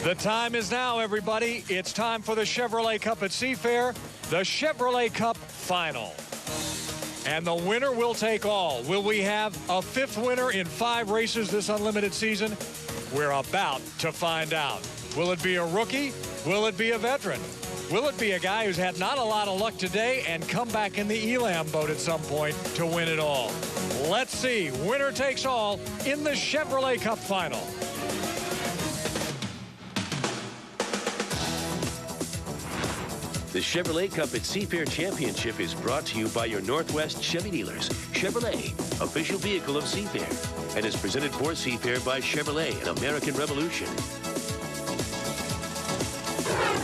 The time is now, everybody. It's time for the Chevrolet Cup at Seafair, the Chevrolet Cup Final. And the winner will take all. Will we have a fifth winner in 5 races this unlimited season? We're about to find out. Will it be a rookie? Will it be a veteran? Will it be a guy who's had not a lot of luck today and come back in the Elam boat at some point to win it all? Let's see. Winner takes all in the Chevrolet Cup Final. The Chevrolet Cup at Seafair Championship is brought to you by your Northwest Chevy dealers. Chevrolet, official vehicle of Seafair, and is presented for Seafair by Chevrolet and American Revolution.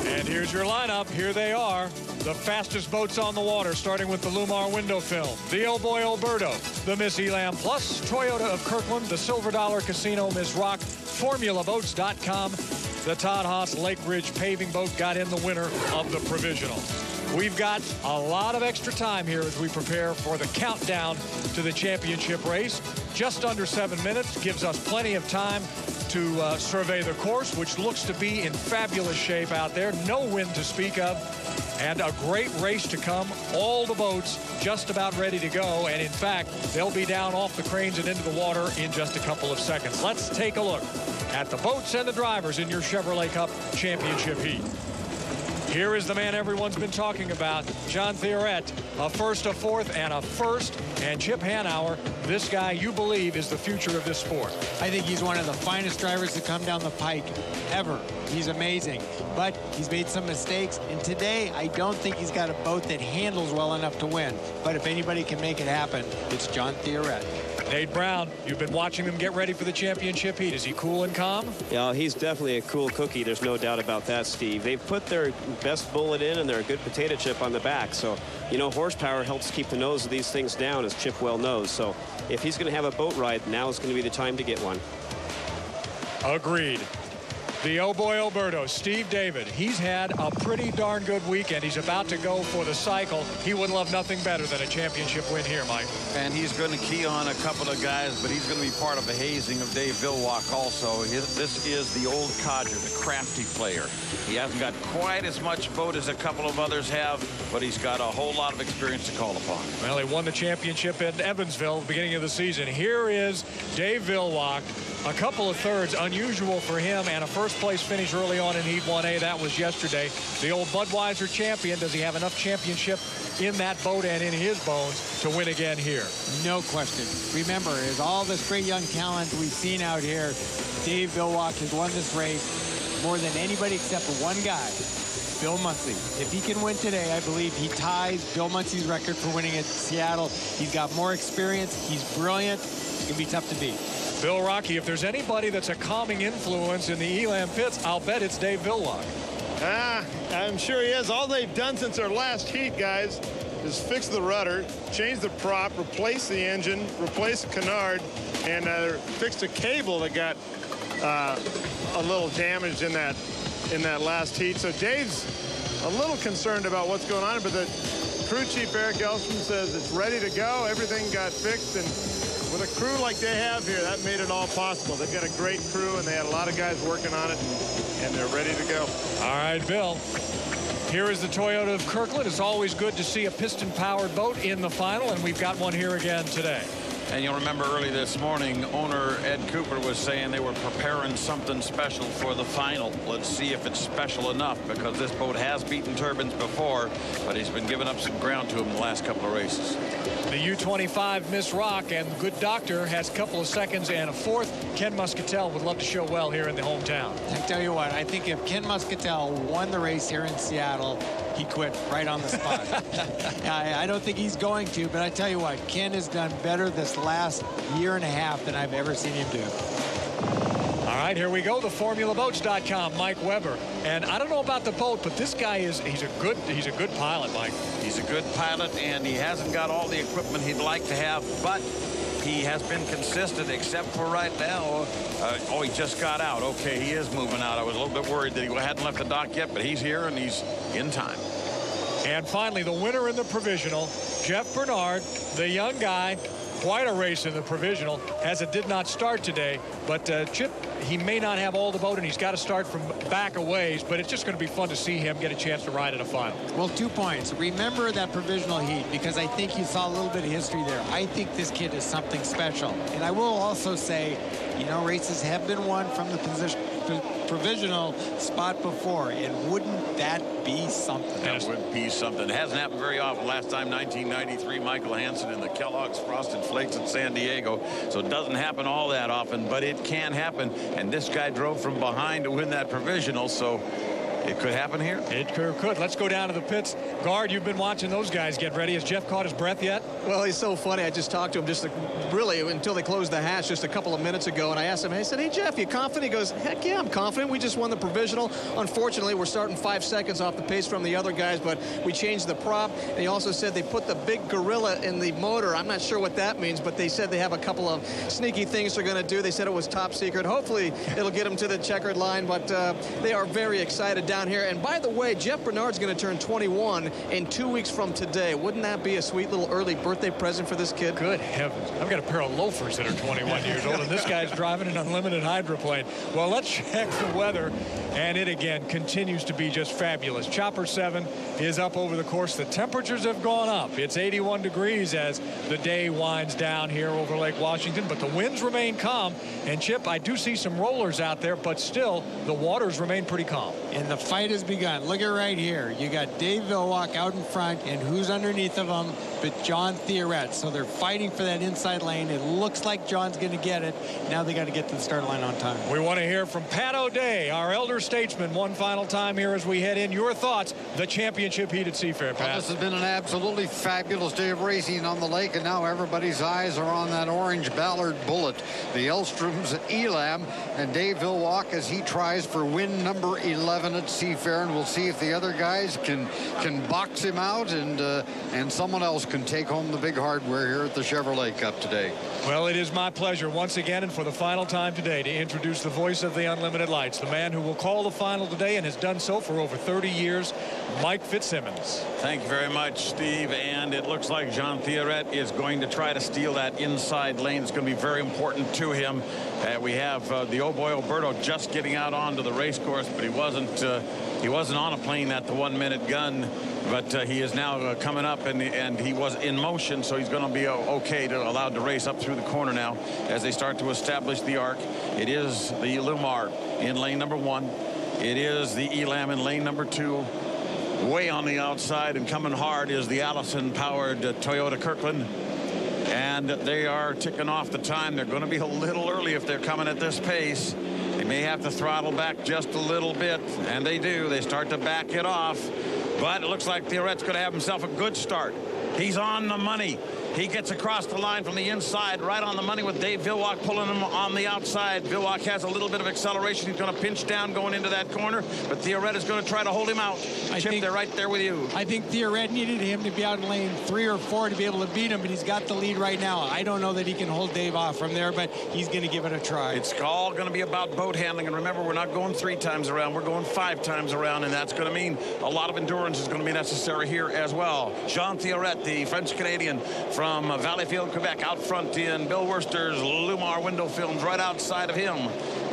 And here's your lineup. Here they are. The fastest boats on the water, starting with the Lumar window film. The Oh Boy Alberto, the Miss Elam Plus, Toyota of Kirkland, the Silver Dollar Casino Miss Rock, FormulaBoats.com. The Todd Haas Lake Ridge paving boat got in the winner of the provisional. We've got a lot of extra time here as we prepare for the countdown to the championship race. Just under 7 minutes gives us plenty of time to survey the course, which looks to be in fabulous shape out there. No wind to speak of, and a great race to come. All the boats just about ready to go, and in fact, they'll be down off the cranes and into the water in just a couple of seconds. Let's take a look at the boats and the drivers in your Chevrolet Cup Championship heat. Here is the man everyone's been talking about, John Theoret, a first, a fourth, and a first, and Chip Hanauer. This guy, you believe, is the future of this sport. I think he's one of the finest drivers to come down the pike ever. He's amazing, but he's made some mistakes, and today I don't think he's got a boat that handles well enough to win. But if anybody can make it happen, it's John Theoret. Ned Brown, you've been watching them get ready for the championship heat. Is he cool and calm? Yeah, he's definitely a cool cookie. There's no doubt about that, Steve. They've put their best bullet in, and they're a good potato chip on the back. So, you know, horsepower helps keep the nose of these things down, as Chip well knows. So if he's going to have a boat ride, now is going to be the time to get one. Agreed. The Oh Boy Alberto, Steve David, he's had a pretty darn good weekend. He's about to go for the cycle. He would love nothing better than a championship win here, Mike. And he's going to key on a couple of guys, but he's going to be part of a hazing of Davevillock also. This is the old codger, the crafty player. He hasn't got quite as much boat as a couple of others have, but he's got a whole lot of experience to call upon. Well, he won the championship in Evansville at the beginning of the season. Here is Davevillock. A couple of thirds, unusual for him, and a first-place finish early on in Heat 1A. That was yesterday. The old Budweiser champion. Does he have enough championship in that boat and in his bones to win again here? No question. Remember, is all this great young talent we've seen out here, Davevillock has won this race more than anybody except for one guy, Bill Munsey. If he can win today, I believe he ties Bill Munsey's record for winning at Seattle. He's got more experience. He's brilliant. It's going to be tough to beat. Bill Rocky, if there's anybody that's a calming influence in the Elam pits, I'll bet it's Davevillock. I'm sure he is. All they've done since their last heat, guys, is fix the rudder, change the prop, replace the engine, replace the canard, and fix the cable that got a little damaged in that last heat. So Dave's a little concerned about what's going on, but the crew chief, Eric Elstrom, says it's ready to go. Everything got fixed, and with a crew like they have here, that made it all possible. They've got a great crew, and they had a lot of guys working on it, and they're ready to go. All right, Bill. Here is the Toyota of Kirkland. It's always good to see a piston-powered boat in the final, and we've got one here again today. And you'll remember early this morning, owner Ed Cooper was saying they were preparing something special for the final. Let's see if it's special enough, because this boat has beaten turbines before, but he's been giving up some ground to him the last couple of races. The U-25 Miss Rock and Good Doctor has a couple of seconds and a fourth. Ken Muscatel would love to show well here in the hometown. I tell you what, I think if Ken Muscatel won the race here in Seattle, he quit right on the spot. I don't think he's going to, but I tell you what, Ken has done better this last year and a half than I've ever seen him do. All right, here we go. The FormulaBoats.com, Mike Weber. And I don't know about the boat, but this guy he's a good pilot, Mike. He's a good pilot, and he hasn't got all the equipment he'd like to have, but he has been consistent, except for right now. He just got out. Okay, he is moving out. I was a little bit worried that he hadn't left the dock yet, but he's here, and he's in time. And finally, the winner in the provisional, Jeff Bernard, the young guy, quite a race in the provisional, as it did not start today. But Chip, he may not have all the boat, and he's got to start from back a ways, but it's just going to be fun to see him get a chance to ride in a final. Well, 2 points. Remember that provisional heat, because I think you saw a little bit of history there. I think this kid is something special. And I will also say, you know, races have been won from the provisional spot before, and wouldn't that be something? That would be something. It hasn't happened very often. Last time, 1993, Michael Hansen in the Kellogg's Frosted Flakes at San Diego. So it doesn't happen all that often, but it can happen. And this guy drove from behind to win that provisional, so it could happen here. It could. Let's go down to the pits. Guard, you've been watching those guys get ready. Has Jeff caught his breath yet? Well, he's so funny. I just talked to him really until they closed the hatch just a couple of minutes ago, and I asked him, I said, hey, Jeff, you confident? He goes, heck yeah, I'm confident. We just won the provisional. Unfortunately, we're starting 5 seconds off the pace from the other guys, but we changed the prop. And he also said they put the big gorilla in the motor. I'm not sure what that means, but they said they have a couple of sneaky things they're going to do. They said it was top secret. Hopefully, it'll get them to the checkered line, but they are very excited down here. And by the way, Jeff Bernard's going to turn 21 in 2 weeks from today. Wouldn't that be a sweet little early birthday present for this kid? Good heavens. I've got a pair of loafers that are 21 years old, and this guy's driving an unlimited hydroplane. Well, let's check the weather, and it again continues to be just fabulous. Chopper 7 is up over the course. The temperatures have gone up. It's 81 degrees as the day winds down here over Lake Washington, but the winds remain calm. And Chip, I do see some rollers out there, but still the waters remain pretty calm. And the fight has begun. Look at right here. You got Davevillock out in front, and who's underneath of him but John Theoret. So they're fighting for that inside lane. It looks like John's going to get it. Now they got to get to the start line on time. We want to hear from Pat O'Day, our elder statesman, one final time here as we head in. Your thoughts, the championship heat at Seafair, Pat. Well, this has been an absolutely fabulous day of racing on the lake, and now everybody's eyes are on that orange Ballard Bullet, the Elstrom's Elam, and Davevillock as he tries for win number 11 at Seafair, and we'll see if the other guys can box him out, and someone else can take home the big hardware here at the Chevrolet Cup today. Well, it is my pleasure once again and for the final time today to introduce the voice of the Unlimited Lights, the man who will call the final today and has done so for over 30 years, Mike Fitzsimmons. Thank you very much, Steve. And it looks like John Theoret is going to try to steal that inside lane. It's going to be very important to him. We have the Oh Boy Alberto just getting out onto the race course, but he wasn't on a plane at the 1 minute gun. But he is now coming up, and he was in motion, so he's going to be okay allowed to race up through the corner now as they start to establish the arc. It is the Lumar in lane number 1. It is the Elam in lane number 2. Way on the outside and coming hard is the Allison-powered Toyota Kirkland. And they are ticking off the time. They're going to be a little early if they're coming at this pace. They may have to throttle back just a little bit, and they do. They start to back it off. But it looks like Theoret's going to have himself a good start. He's on the money. He gets across the line from the inside, right on the money with Davevillock pulling him on the outside. Villock has a little bit of acceleration. He's going to pinch down going into that corner, but Theoret is going to try to hold him out. Chip, they're right there with you. I think Theoret needed him to be out in lane 3 or 4 to be able to beat him, but he's got the lead right now. I don't know that he can hold Dave off from there, but he's going to give it a try. It's all going to be about boat handling, and remember, we're not going 3 times around. We're going 5 times around, and that's going to mean a lot of endurance is going to be necessary here as well. Jean Theoret, the French-Canadian from Valleyfield, Quebec, out front in Bill Worster's Lumar window films right outside of him.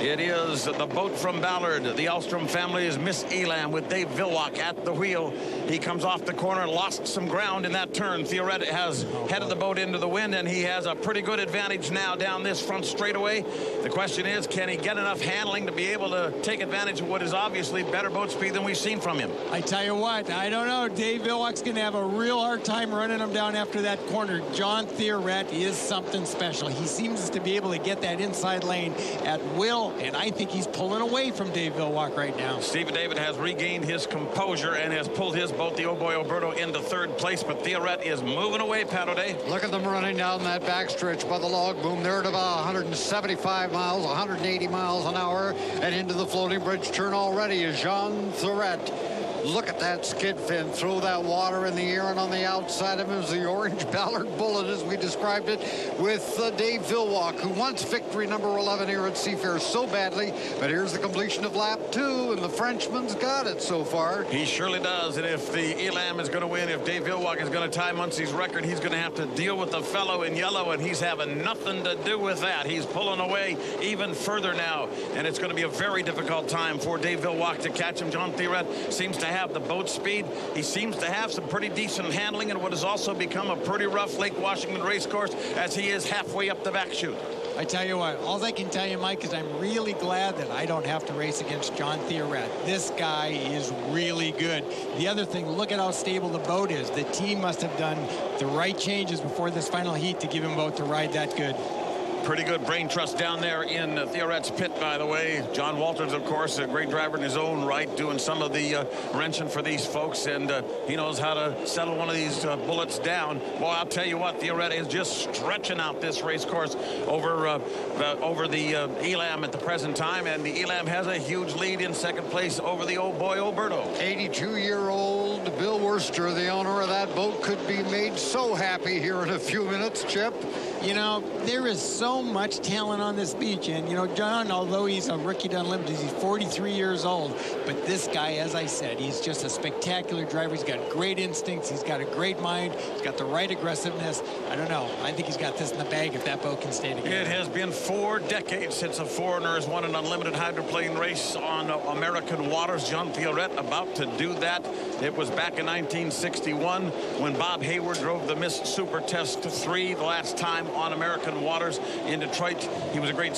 It is the boat from Ballard. The Alstrom family's Miss Elam with Davevillock at the wheel. He comes off the corner, lost some ground in that turn. Theoret has headed the boat into the wind, and he has a pretty good advantage now down this front straightaway. The question is, can he get enough handling to be able to take advantage of what is obviously better boat speed than we've seen from him? I tell you what, I don't know. Davevillock's going to have a real hard time running him down after that corner. John Theoret is something special. He seems to be able to get that inside lane at will, and I think he's pulling away from Davevillock right now. Stephen David has regained his composure and has pulled his boat, the Oh Boy Alberto, into 3rd place, but Theoret is moving away, Pat O'Day. Look at them running down that backstretch by the log boom. They're at about 175 miles, 180 miles an hour, and into the floating bridge turn already is Jean Theoret. Look at that skid fin. Throw that water in the air, and on the outside of him is the orange Ballard Bullet, as we described it, with Davevillock, who wants victory number 11 here at Seafair so badly. But here's the completion of lap 2, and the Frenchman's got it so far. He surely does. And if the Elam is going to win, if Davevillock is going to tie Muncie's record, he's going to have to deal with the fellow in yellow, and he's having nothing to do with that. He's pulling away even further now, and it's going to be a very difficult time for Davevillock to catch him. John Thierret seems to have the boat speed. He seems to have some pretty decent handling in what has also become a pretty rough Lake Washington race course, as he is halfway up the back chute. I tell you what, all I can tell you, Mike, is I'm really glad that I don't have to race against John Thierret. This guy is really good. The other thing, look at how stable the boat is. The team must have done the right changes before this final heat to give him boat to ride that good. Pretty good brain trust down there in Thieret's pit, by the way. John Walters, of course, a great driver in his own right, doing some of the wrenching for these folks, and he knows how to settle one of these bullets down. Well, I'll tell you what, Thierret is just stretching out this race course over the Elam at the present time, and the Elam has a huge lead in second place over the old boy Alberto. 82-year-old Bill Worcester, the owner of that boat, could be made so happy here in a few minutes, Chip. You know, there is so much talent on this beach. And, you know, John, although he's a rookie to Unlimited, he's 43 years old. But this guy, as I said, he's just a spectacular driver. He's got great instincts. He's got a great mind. He's got the right aggressiveness. I don't know. I think he's got this in the bag if that boat can stay together. It has been 4 decades since a foreigner has won an unlimited hydroplane race on American waters. John Thierret about to do that. It was back in 1961 when Bob Hayward drove the Miss Super Test 3 the last time on American waters in Detroit. He was a great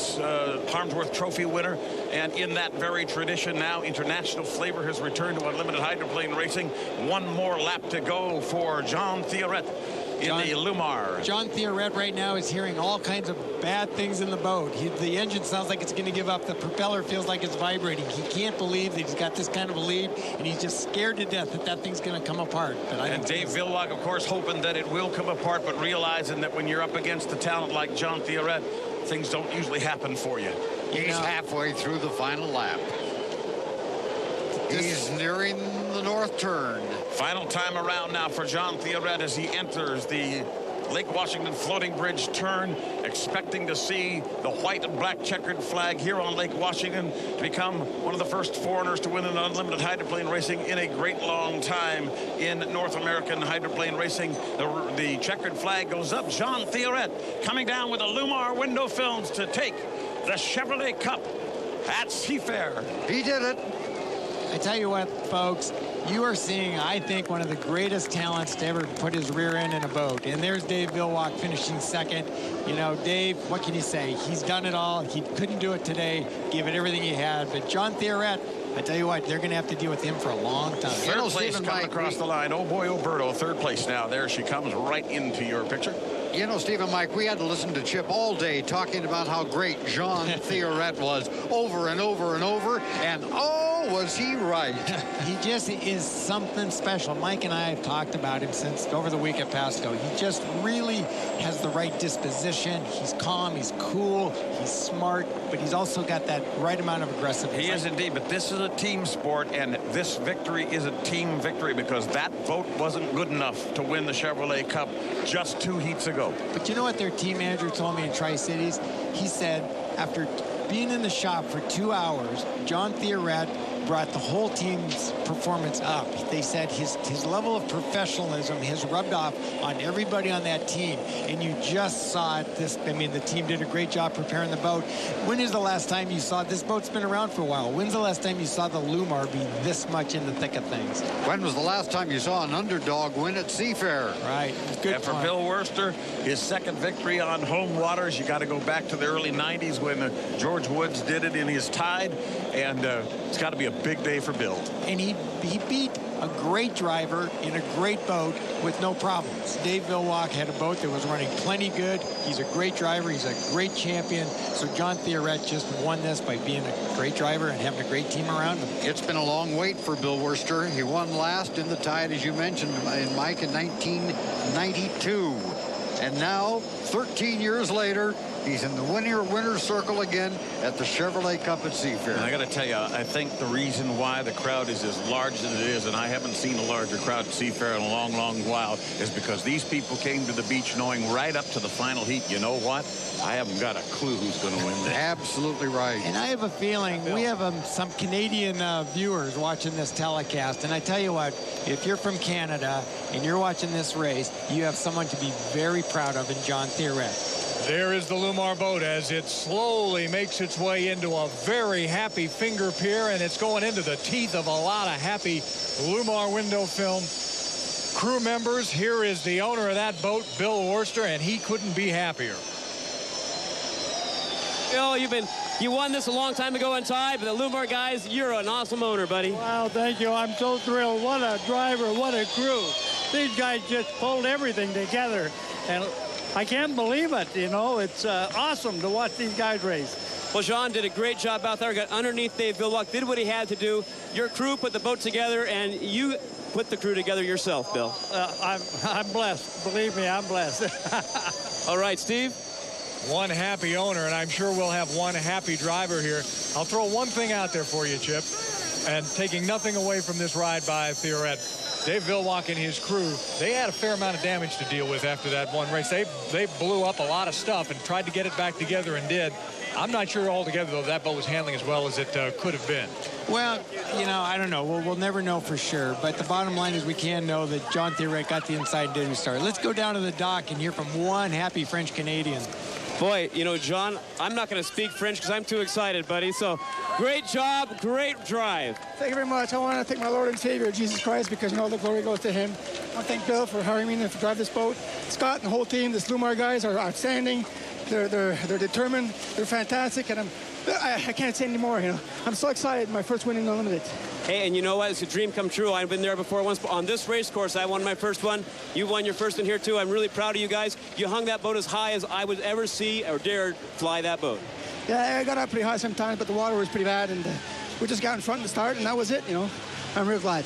Harmsworth Trophy winner, and in that very tradition now, international flavor has returned to unlimited hydroplane racing. One more lap to go for John Thierret in the Lumar. John Thierret right now is hearing all kinds of bad things in the boat. The engine sounds like it's going to give up. The propeller feels like it's vibrating. He can't believe that he's got this kind of a lead, and he's just scared to death that that thing's going to come apart. But and Davevillock, of course, hoping that it will come apart, but realizing that when you're up against a talent like John Thierret, things don't usually happen for you. He's halfway through the final lap. He's nearing the north turn. Final time around now for John Thierret as he enters the Lake Washington floating bridge turn, expecting to see the white and black checkered flag here on Lake Washington to become one of the first foreigners to win an unlimited hydroplane racing in a great long time in North American hydroplane racing. The checkered flag goes up. John Thierret coming down with the Lumar window films to take the Chevrolet Cup at Seafair. He did it. I tell you what, folks, you are seeing, I think, one of the greatest talents to ever put his rear end in a boat. And there's Davevillock finishing second. You know, Dave, what can you say? He's done it all. He couldn't do it today, gave it everything he had. But John Thierret, I tell you what, they're going to have to deal with him for a long time. Third place coming across the line. Oh, boy, Alberto, third place now. There she comes right into your picture. You know, Steve and Mike, we had to listen to Chip all day talking about how great John Thierret was over and over and over. And, oh, was he right. He just is something special. Mike and I have talked about him since over the week at Pasco. He just really has the right disposition. He's calm, he's cool, he's smart, but he's also got that right amount of aggressiveness. He is indeed, but this is a team sport, and this victory is a team victory because that boat wasn't good enough to win the Chevrolet Cup just 2 heats ago. But you know what their team manager told me in Tri-Cities? He said after being in the shop for 2 hours, John Thierret brought the whole team's performance up. They said his level of professionalism has rubbed off on everybody on that team, and you just saw it. I mean, the team did a great job preparing the boat. When is the last time you saw this boat's been around for a while? When's the last time you saw the Lumar be this much in the thick of things? When was the last time you saw an underdog win at Seafair? Right. Good. And for Bill Worcester, his second victory on home waters, you got to go back to the early 90s when George Woods did it in his Tide, and it's got to be a big day for Bill. And he beat a great driver in a great boat with no problems. Davevillock had a boat that was running plenty good. He's a great driver. He's a great champion. So John Thierret just won this by being a great driver and having a great team around him. It's been a long wait for Bill Worcester. He won last in the Tide, as you mentioned, Mike, in 1992. And now, 13 years later, He's in the winner's circle again at the Chevrolet Cup at Seafair. And I got to tell you, I think the reason why the crowd is as large as it is, and I haven't seen a larger crowd at Seafair in a long, long while, is because these people came to the beach knowing right up to the final heat, you know what? I haven't got a clue who's going to win this. Absolutely right. And I have a feeling we have some Canadian viewers watching this telecast. And I tell you what, if you're from Canada and you're watching this race, you have someone to be very proud of in John Theoret. There is the Lumar boat as it slowly makes its way into a very happy finger pier, and it's going into the teeth of a lot of happy Lumar window film crew members. Here is the owner of that boat, Bill Worcester, and he couldn't be happier. Bill, you won this a long time ago in Ty, but the Lumar guys, you're an awesome owner, buddy. Wow, thank you. I'm so thrilled. What a driver, what a crew. These guys just pulled everything together, and I can't believe it, you know. It's awesome to watch these guys race. Well, Jean did a great job out there, got underneath Davevillock, did what he had to do. Your crew put the boat together, and you put the crew together yourself, Bill. I'm blessed. Believe me, I'm blessed. All right, Steve. One happy owner, and I'm sure we'll have one happy driver here. I'll throw one thing out there for you, Chip, and taking nothing away from this ride by Theoret. Davevillock and his crew, they had a fair amount of damage to deal with after that one race. They blew up a lot of stuff and tried to get it back together and did. I'm not sure altogether, though, that boat was handling as well as it could have been. Well, you know, I don't know. We'll never know for sure. But the bottom line is we can know that John Theoret got the inside didn't start. Let's go down to the dock and hear from one happy French Canadian. Boy, you know, John, I'm not going to speak French because I'm too excited, buddy. So, great job, great drive. Thank you very much. I want to thank my Lord and Savior, Jesus Christ, because, you know, the glory goes to him. I want to thank Bill for hiring me to drive this boat. Scott and the whole team, the Lumar guys are outstanding. They're determined. They're fantastic, and I can't say anymore, you know. I'm so excited. My first win in the Unlimited. Hey, and you know what? It's a dream come true. I've been there before once. But on this race course, I won my first one. You won your first one here, too. I'm really proud of you guys. You hung that boat as high as I would ever see or dare fly that boat. Yeah, I got up pretty high sometimes, but the water was pretty bad, and we just got in front to start, and that was it, you know. I'm real glad.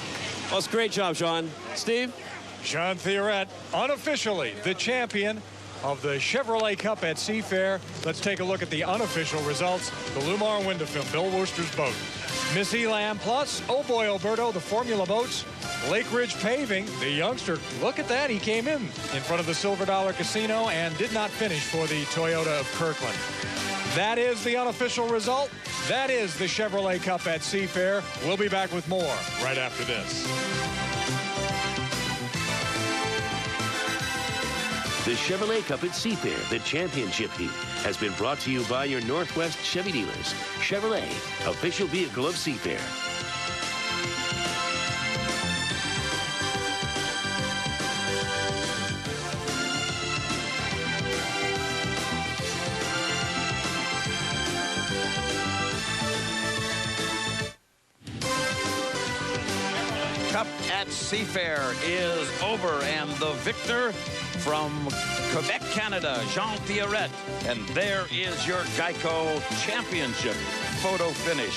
Well, it's a great job, Sean. Steve? John Theoret, unofficially the champion of the Chevrolet Cup at Seafair. Let's take a look at the unofficial results. The Lumar window film, Bill Worcester's boat. Miss Elam Plus, Oh Boy Alberto, the Formula boats. Lake Ridge Paving, the youngster, look at that. He came in front of the Silver Dollar Casino and did not finish for the Toyota of Kirkland. That is the unofficial result. That is the Chevrolet Cup at Seafair. We'll be back with more right after this. The Chevrolet Cup at Seafair, the championship heat, has been brought to you by your Northwest Chevy dealers. Chevrolet, official vehicle of Seafair. Cup at Seafair is over, and the victor from Quebec, Canada, Jean Theoret. And there is your Geico Championship photo finish.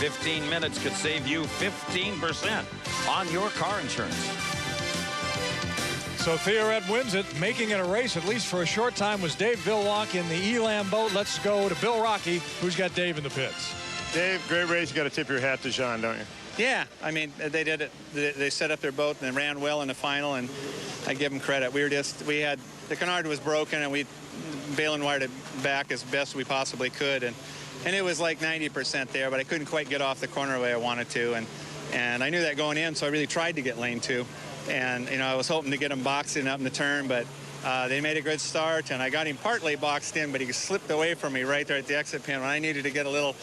15 minutes could save you 15% on your car insurance. So Theoret wins it. Making it a race, at least for a short time, was Davevillock in the Elam boat. Let's go to Bill Rocky, who's got Dave in the pits. Dave, great race. You got to tip your hat to Jean, don't you? Yeah, I mean, they did it. They set up their boat and they ran well in the final, and I give them credit. We had, the canard was broken, and we bail and wired it back as best we possibly could, and it was like 90% there, but I couldn't quite get off the corner the way I wanted to, and I knew that going in, so I really tried to get lane 2, and, you know, I was hoping to get him boxed in up in the turn, but they made a good start, and I got him partly boxed in, but he slipped away from me right there at the exit pin. When I needed to get a little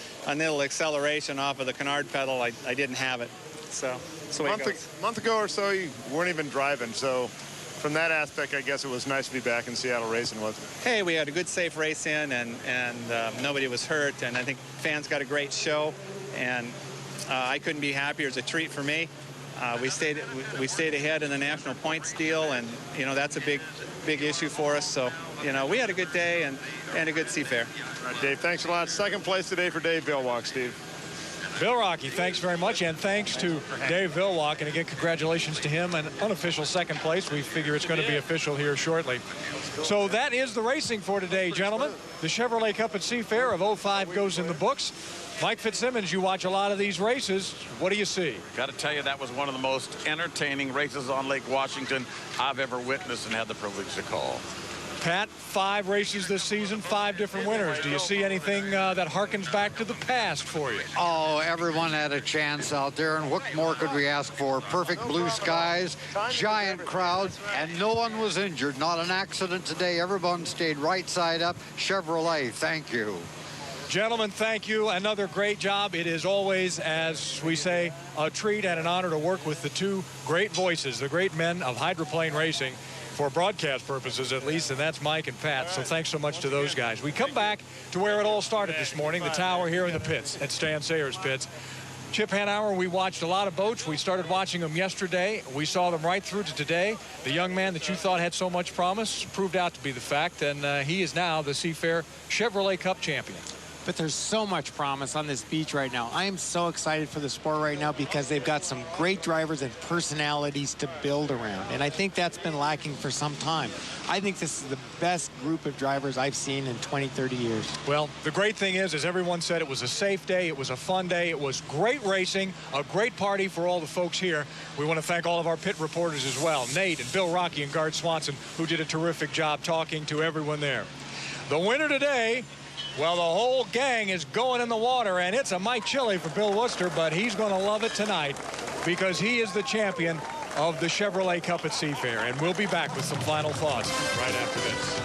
acceleration off of the canard pedal, I didn't have it. So that's the way it goes. A month ago or so, you weren't even driving. So from that aspect, I guess it was nice to be back in Seattle racing, wasn't it? Hey, we had a good, safe race in, and nobody was hurt, and I think fans got a great show, and I couldn't be happier. It was a treat for me. We stayed ahead in the national points deal, and, you know, that's a big issue for us. So, you know, we had a good day and a good Seafair. All right, Dave, thanks a lot. Second place today for Davevillock, Steve. Bill Rocky, thanks very much, and thanks to Davevillock, and again, congratulations to him, an unofficial second place. We figure it's going to be official here shortly. So that is the racing for today, gentlemen. The Chevrolet Cup at Seafair of 05 goes in the books. Mike Fitzsimmons, you watch a lot of these races. What do you see? Got to tell you, that was one of the most entertaining races on Lake Washington I've ever witnessed and had the privilege to call. Pat, 5 races this season, 5 different winners. Do you see anything that harkens back to the past for you? Oh, everyone had a chance out there, and what more could we ask for? Perfect blue skies, giant crowds, and no one was injured. Not an accident today. Everyone stayed right side up. Chevrolet, thank you. Gentlemen, thank you. Another great job. It is always, as we say, a treat and an honor to work with the 2 great voices, the great men of hydroplane racing, for broadcast purposes at least, and that's Mike and Pat. So thanks so much to those guys. We come back to where it all started this morning, the tower here in the pits at Stan Sayers Pits. Chip Hanauer, we watched a lot of boats. We started watching them yesterday. We saw them right through to today. The young man that you thought had so much promise proved out to be the fact, and he is now the Seafair Chevrolet Cup champion. But there's so much promise on this beach right now. I am so excited for the sport right now because they've got some great drivers and personalities to build around. And I think that's been lacking for some time. I think this is the best group of drivers I've seen in 20, 30 years. Well, the great thing is, as everyone said, it was a safe day. It was a fun day. It was great racing, a great party for all the folks here. We want to thank all of our pit reporters as well, Nate and Bill Rocky and Gard Swanson, who did a terrific job talking to everyone there. The winner today, well, the whole gang is going in the water, and it's a mite chilly for Bill Worcester, but he's going to love it tonight because he is the champion of the Chevrolet Cup at Seafair. And we'll be back with some final thoughts right after this.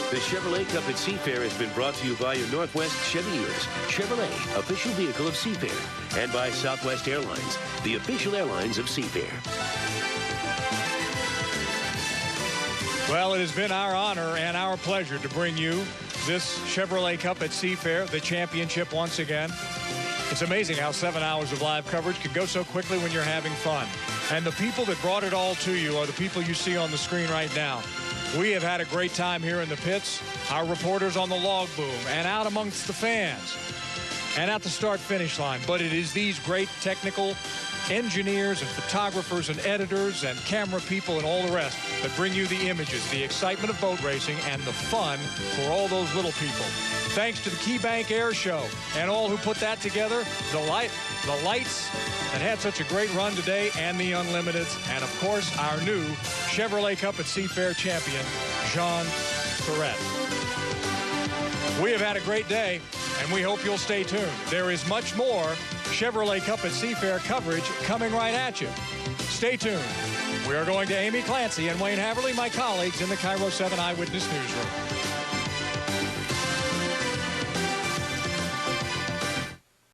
The Chevrolet Cup at Seafair has been brought to you by your Northwest Chevy dealers, Chevrolet, official vehicle of Seafair, and by Southwest Airlines, the official airlines of Seafair. Well, it has been our honor and our pleasure to bring you this Chevrolet Cup at Seafair, the championship once again. It's amazing how 7 hours of live coverage can go so quickly when you're having fun. And the people that brought it all to you are the people you see on the screen right now. We have had a great time here in the pits, our reporters on the log boom, and out amongst the fans, and at the start-finish line. But it is these great technical engineers and photographers and editors and camera people and all the rest that bring you the images, the excitement of boat racing, and the fun for all those little people. Thanks to the KeyBank Air Show and all who put that together, the lights that had such a great run today, and the Unlimiteds, and of course our new Chevrolet Cup at Seafair champion, Jean Perret. We have had a great day, and we hope you'll stay tuned. There is much more Chevrolet Cup at Seafair coverage coming right at you. Stay tuned. We are going to Amy Clancy and Wayne Haverly, my colleagues in the KIRO 7 Eyewitness Newsroom.